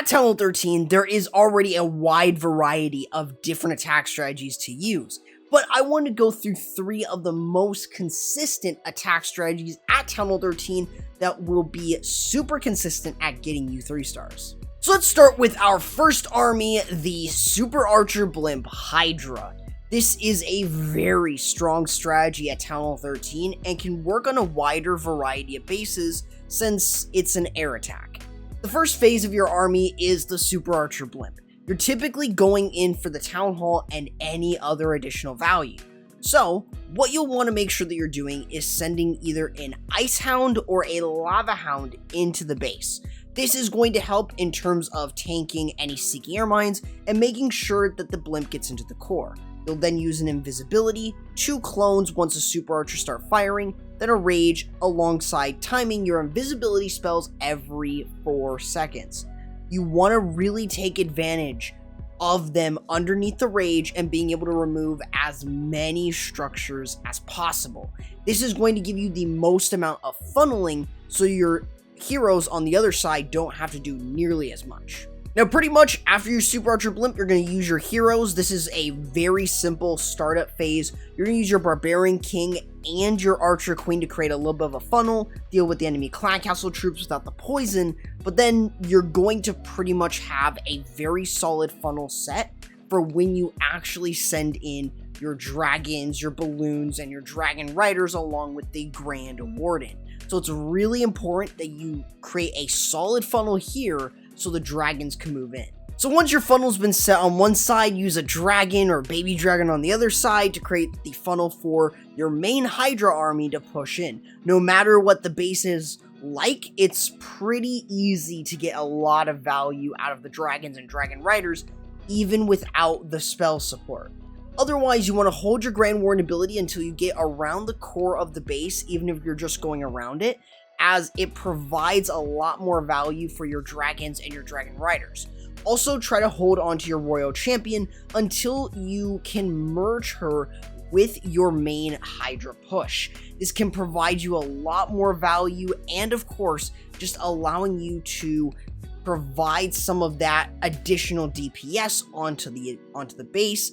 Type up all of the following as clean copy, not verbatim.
At Town Hall 13, there is already a wide variety of different attack strategies to use, but I want to go through 3 of the most consistent attack strategies at Town Hall 13 that will be super consistent at getting you 3 stars. So let's start with our first army, the Super Archer Blimp Hydra. This is a very strong strategy at Town Hall 13 and can work on a wider variety of bases since it's an air attack. The first phase of your army is the Super Archer Blimp. You're typically going in for the Town Hall and any other additional value. So, what you'll want to make sure that you're doing is sending either an Ice Hound or a Lava Hound into the base. This is going to help in terms of tanking any Seeking Air Mines and making sure that the Blimp gets into the core. You'll then use an Invisibility, 2 clones once a Super Archer start firing, then a Rage alongside timing your Invisibility spells every 4 seconds. You want to really take advantage of them underneath the Rage and being able to remove as many structures as possible. This is going to give you the most amount of funneling so your heroes on the other side don't have to do nearly as much. Now, pretty much after your Super Archer Blimp, you're going to use your heroes. This is a very simple startup phase. You're going to use your Barbarian King and your Archer Queen to create a little bit of a funnel, deal with the enemy clan castle troops without the poison, but then you're going to pretty much have a very solid funnel set for when you actually send in your dragons, your balloons, and your dragon riders along with the Grand Warden. So it's really important that you create a solid funnel here so the dragons can move in. So once your funnel's been set on one side, use a dragon or baby dragon on the other side to create the funnel for your main Hydra army to push in. No matter what the base is like, it's pretty easy to get a lot of value out of the dragons and dragon riders, even without the spell support. Otherwise, you want to hold your Grand Warden ability until you get around the core of the base, even if you're just going around it, as it provides a lot more value for your dragons and your dragon riders. Also, try to hold on to your Royal Champion until you can merge her with your main Hydra push. This can provide you a lot more value and, of course, just allowing you to provide some of that additional DPS onto the base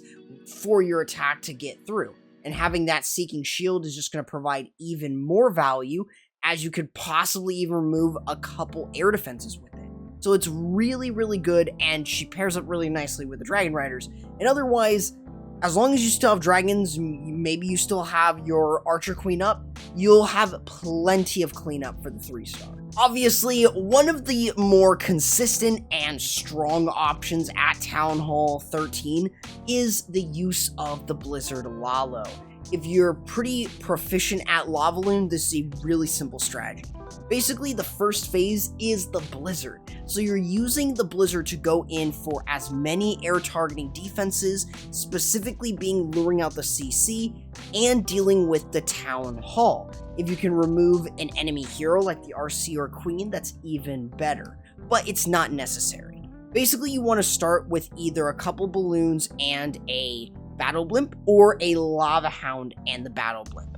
for your attack to get through. And having that Seeking Shield is just going to provide even more value, as you could possibly even remove a couple air defenses with it. So it's really, really good, and she pairs up really nicely with the Dragon Riders. And otherwise, as long as you still have dragons, maybe you still have your Archer Queen up, you'll have plenty of cleanup for the 3-star. Obviously, one of the more consistent and strong options at Town Hall 13 is the use of the Blizzard Lalo. If you're pretty proficient at Lavaloon, this is a really simple strategy. Basically, the first phase is the Blizzard. So you're using the Blizzard to go in for as many air targeting defenses, specifically being luring out the CC and dealing with the Town Hall. If you can remove an enemy hero like the RC or Queen, that's even better, but it's not necessary. Basically, you want to start with either a couple balloons and a Battle Blimp, or a Lava Hound and the Battle Blimp.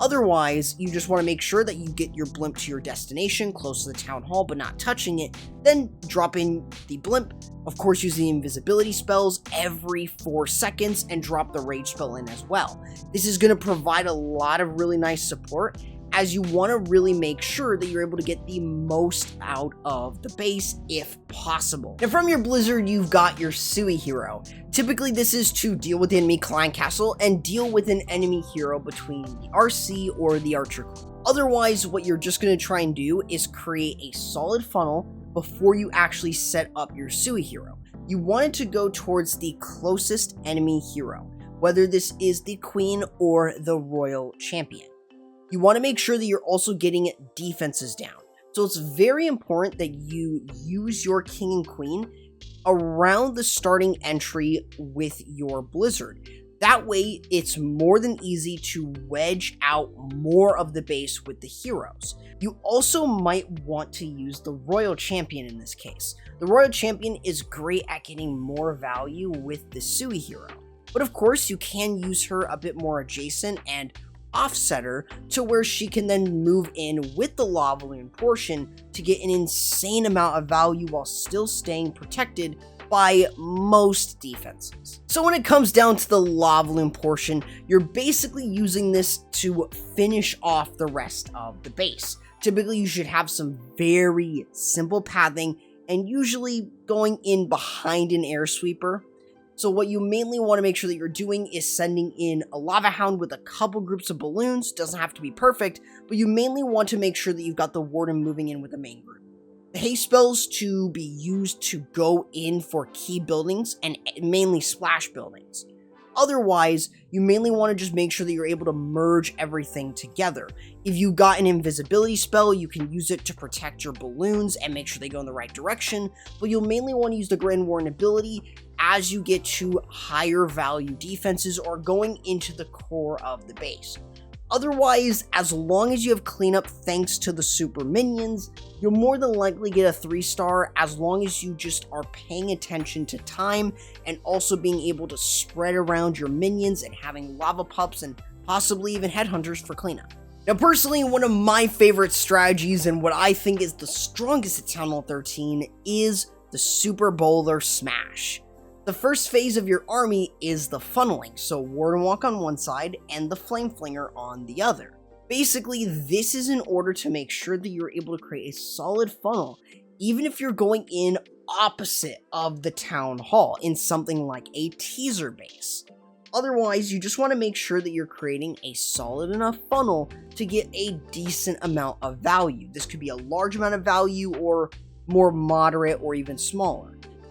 Otherwise, you just want to make sure that you get your Blimp to your destination, close to the Town Hall, but not touching it, then drop in the Blimp, of course using invisibility spells every 4 seconds, and drop the Rage spell in as well. This is going to provide a lot of really nice support, as you want to really make sure that you're able to get the most out of the base if possible. Now from your Blizzard, you've got your Sui hero. Typically this is to deal with the enemy clan castle and deal with an enemy hero between the RC or the Archer. Otherwise, what you're just going to try and do is create a solid funnel before you actually set up your Sui hero. You want it to go towards the closest enemy hero, whether this is the Queen or the Royal Champion. You want to make sure that you're also getting defenses down. So it's very important that you use your King and Queen around the starting entry with your Blizzard. That way, it's more than easy to wedge out more of the base with the heroes. You also might want to use the Royal Champion in this case. The Royal Champion is great at getting more value with the Sui hero. But of course, you can use her a bit more adjacent and offsetter to where she can then move in with the Lavaloon portion to get an insane amount of value while still staying protected by most defenses. So when it comes down to the Lavaloon portion, you're basically using this to finish off the rest of the base. Typically, you should have some very simple pathing and usually going in behind an air sweeper. So what you mainly want to make sure that you're doing is sending in a lava hound with a couple groups of balloons. Doesn't have to be perfect, but you mainly want to make sure that you've got the warden moving in with the main group. The haste spells to be used to go in for key buildings and mainly splash buildings. Otherwise, you mainly want to just make sure that you're able to merge everything together. If you got an invisibility spell, you can use it to protect your balloons and make sure they go in the right direction, but you'll mainly want to use the Grand Warden ability as you get to higher value defenses or going into the core of the base. Otherwise, as long as you have cleanup thanks to the super minions, you'll more than likely get a 3-star as long as you just are paying attention to time and also being able to spread around your minions and having lava pups and possibly even headhunters for cleanup. Now personally, one of my favorite strategies and what I think is the strongest at Town Hall 13 is the Super Bowler Smash. The first phase of your army is the funneling, so Warden Walk on one side and the Flame Flinger on the other. Basically, this is in order to make sure that you're able to create a solid funnel, even if you're going in opposite of the Town Hall in something like a teaser base. Otherwise, you just want to make sure that you're creating a solid enough funnel to get a decent amount of value. This could be a large amount of value or more moderate or even smaller.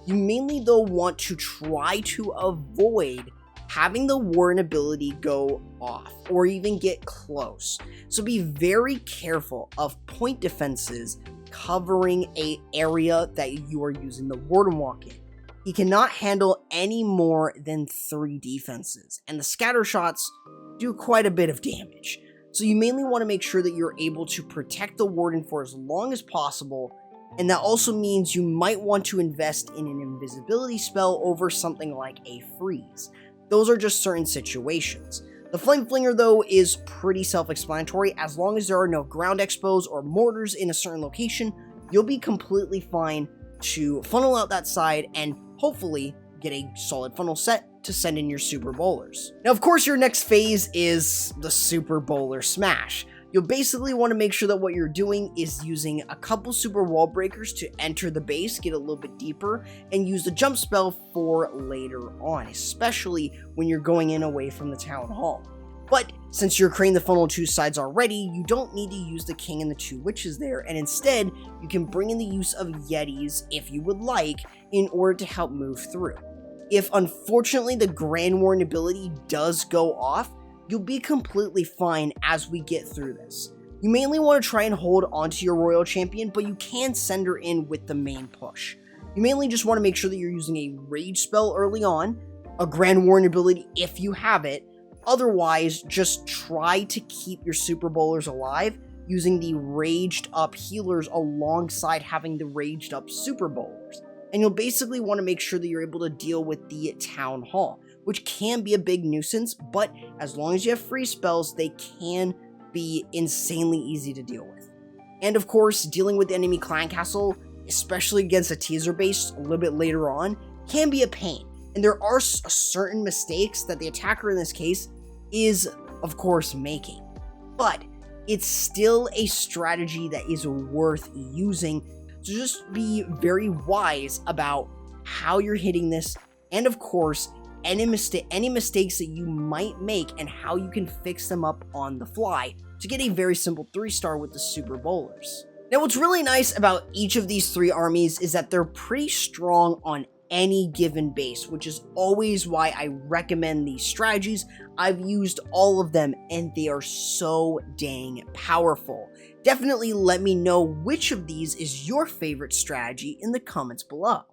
You mainly though want to try to avoid having the Warden ability go off or even get close. So be very careful of point defenses covering an area that you are using the Warden Walk in. He cannot handle any more than 3 defenses, and the scatter shots do quite a bit of damage. So you mainly want to make sure that you're able to protect the Warden for as long as possible. And that also means you might want to invest in an invisibility spell over something like a freeze. Those are just certain situations. The Flame Flinger though is pretty self-explanatory. As long as there are no ground expos or mortars in a certain location, you'll be completely fine to funnel out that side and hopefully get a solid funnel set to send in your Super Bowlers. Now of course your next phase is the Super Bowler Smash. You'll basically want to make sure that what you're doing is using a couple super wall breakers to enter the base, get a little bit deeper, and use the jump spell for later on, especially when you're going in away from the Town Hall. But since you're creating the funnel 2 sides already, you don't need to use the King and the 2 Witches there, and instead, you can bring in the use of Yetis if you would like in order to help move through. If unfortunately the Grand Warden ability does go off, you'll be completely fine as we get through this. You mainly want to try and hold onto your Royal Champion, but you can send her in with the main push. You mainly just want to make sure that you're using a Rage spell early on, a Grand Warden ability if you have it. Otherwise, just try to keep your Super Bowlers alive using the Raged Up healers alongside having the Raged Up Super Bowlers. And you'll basically want to make sure that you're able to deal with the Town Hall, which can be a big nuisance, but as long as you have free spells, they can be insanely easy to deal with. And of course, dealing with the enemy clan castle, especially against a teaser base a little bit later on, can be a pain. And there are certain mistakes that the attacker in this case is, of course, making. But it's still a strategy that is worth using, so just be very wise about how you're hitting this, and of course, any mistakes that you might make and how you can fix them up on the fly to get a very simple 3-star with the Super Bowlers. Now what's really nice about each of these 3 armies is that they're pretty strong on any given base, which is always why I recommend these strategies. I've used all of them and they are so dang powerful. Definitely let me know which of these is your favorite strategy in the comments below.